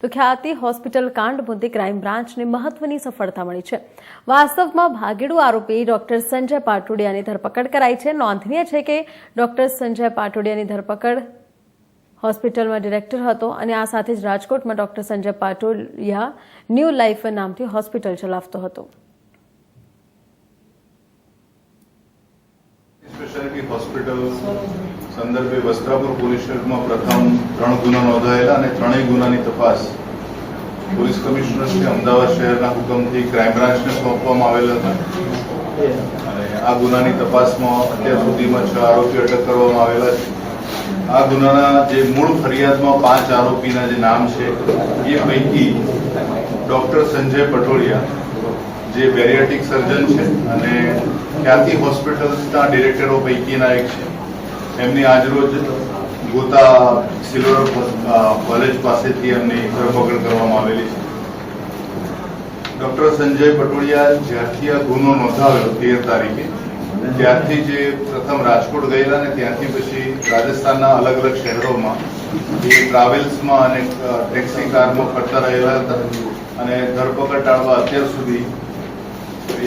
તો ખ્યાતિ હોસ્પિટલ કાંડ મુદ્દે ક્રાઇમ બ્રાન્ચને મહત્વની સફળતા મળી છે। વાસ્તવમાં ભાગેડુ આરોપી ડોક્ટર સંજય પાટોડિયાની ધરપકડ કરાઈ છે। નોંધનીય છે કે ડોક્ટર સંજય પાટોડિયાની ધરપકડ હોસ્પિટલમાં ડિરેક્ટર હતો અને આ સાથે જ રાજકોટમાં ડોક્ટર સંજય પાટોડિયા ન્યૂ લાઈફ નામથી હોસ્પિટલ ચલાવતો હતો। સ્પેશિયાલિટી હોસ્પિટલ સંદર્ભે વસ્ત્રાપુર પોલીસ સ્ટેશનમાં પ્રથમ 3 ગુના નોંધાયેલા અને ત્રણેય ગુનાની તપાસ પોલીસ કમિશનર શ્રી અમદાવાદ શહેરના હુકમથી ક્રાઇમ બ્રાન્ચને સોંપવામાં આવેલ હતા અને આ ગુનાની તપાસમાં અત્યાર સુધીમાં 6 આરોપી અટક કરવામાં આવેલા છે। આ ગુનાના જે મૂળ ફરિયાદમાં 5 આરોપીના જે નામ છે એ પૈકી ડોક્ટર સંજય પટોડિયા જે બેરિયાટ્રિક સર્જન છે અને ખ્યાતિ હોસ્પિટલના ડિરેક્ટરો પૈકીના એક છે। એમની આજરોજ ગોતા સિલ્વર કોલેજ પાસેથી એમની ધરપકડ કરવામાં આવેલી છે। ડોક્ટર સંજય પટોડિયા જ્યારથી આ ગુનો નોંધાવ્યો 13 તારીખે ત્યારથી જે પ્રથમ રાજકોટ ગયેલા ને ત્યાંથી પછી રાજસ્થાનના અલગ અલગ શહેરોમાં એ ટ્રાવેલ્સમાં અને ટેક્સી કારમાં ફરતા રહેલા હતા અને ધરપકડ ટાળવા અત્યાર સુધી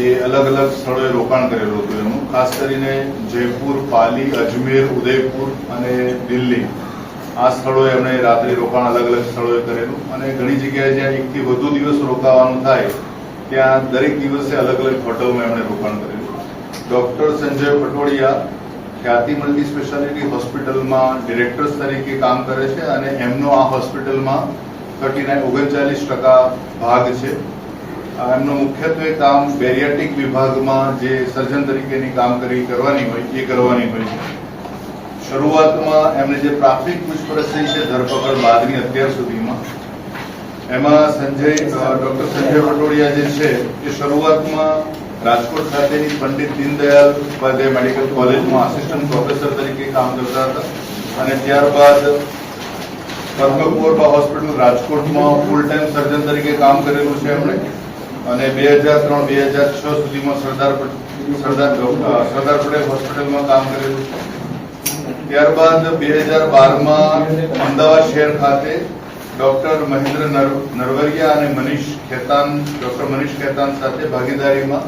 એ અલગ અલગ સ્થળોએ રોકાણ કરેલું હતું। એનું ખાસ કરીને જયપુર, પાલી, અજમેર, ઉદયપુર અને દિલ્હી આ સ્થળોએ એમણે રાત્રિ રોકાણ અલગ અલગ સ્થળોએ કરેલું અને ઘણી જગ્યાએ જ્યાં 1 થી વધુ દિવસ રોકાવાનું થાય ત્યાં દરેક દિવસે અલગ અલગ હોટલમાં એમણે રોકાણ કરેલું। ડોક્ટર સંજય પટોડિયા ખ્યાતિ મલ્ટી સ્પેશિયાલિટી હોસ્પિટલમાં ડિરેક્ટર્સ તરીકે કામ કરે છે અને એમનો આ હોસ્પિટલમાં 39% ભાગ છે। એમનું મુખ્યત્વે કામ બેરિયાટ્રિક વિભાગમાં જે સર્જન તરીકેની કામગીરી કરવાની હોય છે। શરૂઆતમાં એમને જે પ્રાથમિક પૂછપરછ થઈ છે ધરપકડ બાદની અત્યાર સુધીમાં એમાં ડોક્ટર સંજય પટોડિયા જે છે એ શરૂઆતમાં રાજકોટ ખાતેની પંડિત દીનદયાળ ઉપાધ્યાય મેડિકલ કોલેજમાં આસિસ્ટન્ટ પ્રોફેસર તરીકે કામ કરતા હતા અને ત્યારબાદ કર્મકુવરબા હોસ્પિટલ રાજકોટમાં ફૂલ ટાઈમ સર્જન તરીકે કામ કરેલું છે એમણે અને 2003-2006 સુધીમાં સરદાર પટેલ હોસ્પિટલમાં કામ કરેલું છે। ત્યારબાદ 2012માં અમદાવાદ શહેર ખાતે ડોક્ટર મહેન્દ્ર નરવરિયા અને ડોક્ટર મનીષ ખેતાન સાથે ભાગીદારીમાં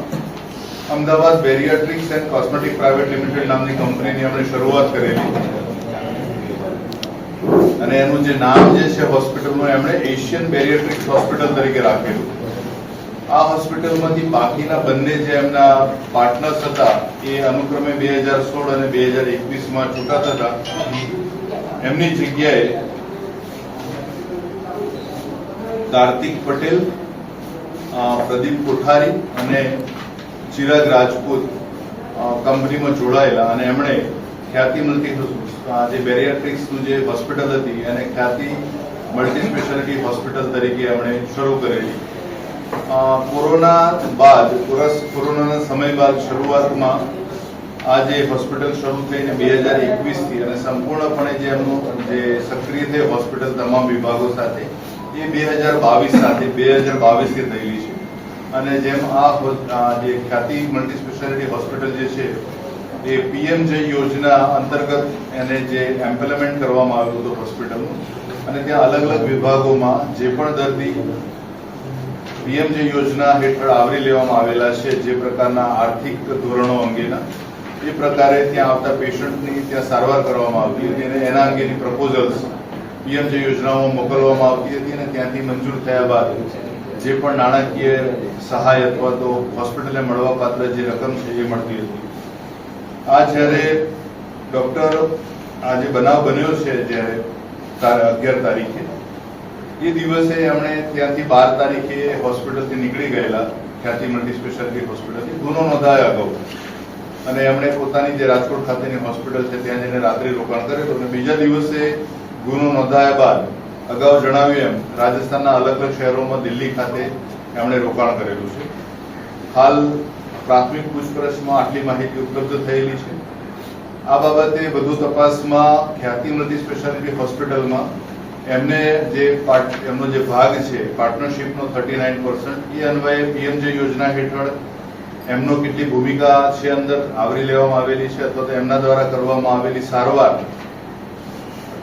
Ahmedabad bariatrics and cosmetic private limited નામની કંપનીની એમણે શરૂઆત કરેલી અને એનું જે નામ જે છે હોસ્પિટલનું એમણે એશિયન બેરિયાટ્રિક્સ હોસ્પિટલ તરીકે રાખેલું। આ હોસ્પિટલમાંથી બાકીના બંને જે એમના પાર્ટનર્સ હતા એ અનુક્રમે 2016 અને 2021માં છૂટા થતા એમની જગ્યાએ કાર્તિક પટેલ, પ્રદીપ કોઠારી અને ચિરાગ રાજપૂત કંપનીમાં જોડાયેલા અને એમણે ખ્યાતિ મલ્ટી જે બેરિયાટ્રિક્સનું જે હોસ્પિટલ હતી એને ખ્યાતિ મલ્ટી સ્પેશિયાલિટી હોસ્પિટલ તરીકે એમણે શરૂ કરેલી। કોરોનાના સમય બાદ શરૂઆતમાં આ જે હોસ્પિટલ શરૂ થઈને 2021થી અને સંપૂર્ણપણે જે એમનું જે સક્રિય થઈ હોસ્પિટલ તમામ વિભાગો સાથે એ 2022 થી થયેલી છે અને જેમ આ જે ખ્યાતિ મલ્ટી સ્પેશિયાલિટી હોસ્પિટલ જે છે એ પીએમજે યોજના અંતર્ગત એને જે એમ્પ્લિમેન્ટ કરવામાં આવ્યું હતું હોસ્પિટલનું અને ત્યાં અલગ અલગ વિભાગોમાં જે પણ દર્દી પીએમજે યોજના હેઠળ આવરી લેવામાં આવેલા છે જે પ્રકારના આર્થિક ધોરણો અંગેના એ પ્રકારે ત્યાં આવતા પેશન્ટની ત્યાં સારવાર કરવામાં આવતી હતી અને એના અંગેની પ્રપોઝલ્સ પીએમજે યોજનાઓમાં મોકલવામાં આવતી હતી અને ત્યાંથી મંજૂર થયા બાદ જે પણ નાણાકીય સહાય અથવા તો હોસ્પિટલે મળવાપાત્ર જે રકમ છે એ મળતી હતી। આ જ્યારે ડોક્ટર આ જે બનાવ બન્યો છે જ્યારે 11 તારીખે એ દિવસે એમણે ત્યાંથી 12 તારીખે હોસ્પિટલથી નીકળી ગયેલા ખ્યાતિ મલ્ટી સ્પેશિયાલિટી હોસ્પિટલથી ગુનો નોંધાયા અગાઉ અને એમણે પોતાની જે રાજકોટ ખાતેની હોસ્પિટલ છે ત્યાં જઈને રાત્રિ રોકાણ કરેલું અને બીજા દિવસે ગુનો નોંધાયા બાદ અગાઉ જણાવ્યું એમ રાજસ્થાનના અલગ અલગ શહેરોમાં દિલ્હી ખાતે એમણે રોકાણ કરેલું છે। હાલ પ્રાથમિક પૂછપરછમાં આટલી માહિતી ઉપલબ્ધ થયેલી છે। આ બાબતે વધુ તપાસમાં ખ્યાતિ મલ્ટી સ્પેશિયાલિટી હોસ્પિટલમાં એમને એમનો જે ભાગ છે પાર્ટનરશિપનો 39% એ અન્વયે પીએમજે યોજના હેઠળ એમનો કેટલી ભૂમિકા છે અંદર આવરી લેવામાં આવેલી છે અથવા તો એમના દ્વારા કરવામાં આવેલી સારવાર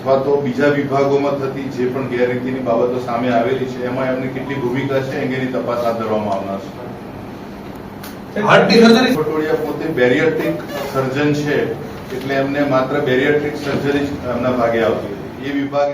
અથવા તો બીજા વિભાગોમાં થતી જે પણ ગેરરીતિની બાબતો સામે આવેલી છે એમાં એમની કેટલી ભૂમિકા છે અંગેની તપાસ હાથ ધરવામાં આવનાર છે. હાર્ટની સર્જરી પટોડિયા પોતે બેરિયાટ્રિક સર્જન છે એટલે એમને માત્ર બેરિયાટ્રિક સર્જરી જ એમના ભાગે આવતી હતી. એ વિભાગ